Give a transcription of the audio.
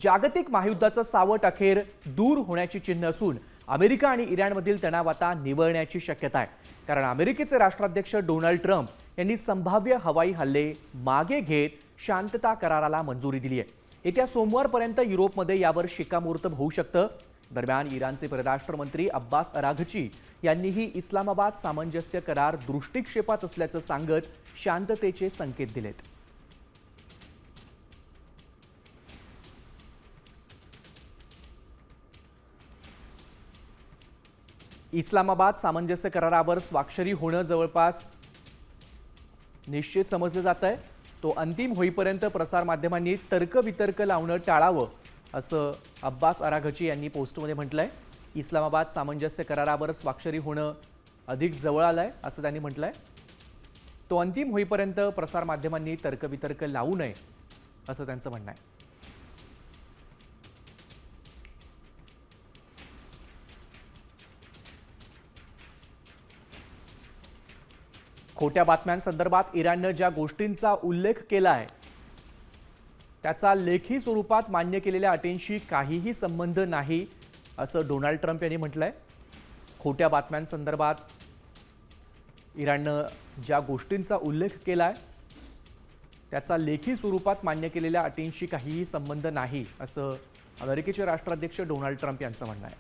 जागतिक महायुद्धाचं सावट अखेर दूर होण्याची चिन्ह असून अमेरिका आणि इराणमधील तणाव आता निवळण्याची शक्यता आहे. कारण अमेरिकेचे राष्ट्राध्यक्ष डोनाल्ड ट्रम्प यांनी संभाव्य हवाई हल्ले मागे घेत शांतता कराराला मंजुरी दिली आहे. येत्या सोमवारपर्यंत युरोपमध्ये यावर शिक्कामोर्तब होऊ शकतं. दरम्यान इराणचे परराष्ट्र मंत्री अब्बास अराघची यांनीही इस्लामाबाद सामंजस्य करार दृष्टिक्षेपात असल्याचं सांगत शांततेचे संकेत दिलेत. इस्लामाबाद सामंजस्य करारावर स्वाक्षरी होणं जवळपास निश्चित समजलं जात आहे. तो अंतिम होईपर्यंत प्रसारमाध्यमांनी तर्कवितर्क लावणं टाळावं असं अब्बास अराघची यांनी पोस्टमध्ये म्हटलंय. इस्लामाबाद सामंजस्य करारावर स्वाक्षरी होणं अधिक जवळ आलंय असं त्यांनी म्हटलंय. तो अंतिम होईपर्यंत प्रसारमाध्यमांनी तर्कवितर्क लावू नये असं त्यांचं म्हणणं आहे. खोट्या बातम्यांसंदर्भात इराणनं ज्या गोष्टींचा उल्लेख केला आहे त्याचा लेखी स्वरूपात मान्य केलेल्या अटींशी काहीही संबंध नाही असं डोनाल्ड ट्रम्प यांनी म्हटलंय. खोट्या बातम्यांसंदर्भात इराणनं ज्या गोष्टींचा उल्लेख केलाय त्याचा लेखी स्वरूपात मान्य केलेल्या अटींशी काहीही संबंध नाही असं अमेरिकेचे राष्ट्राध्यक्ष डोनाल्ड ट्रम्प यांचं म्हणणं आहे.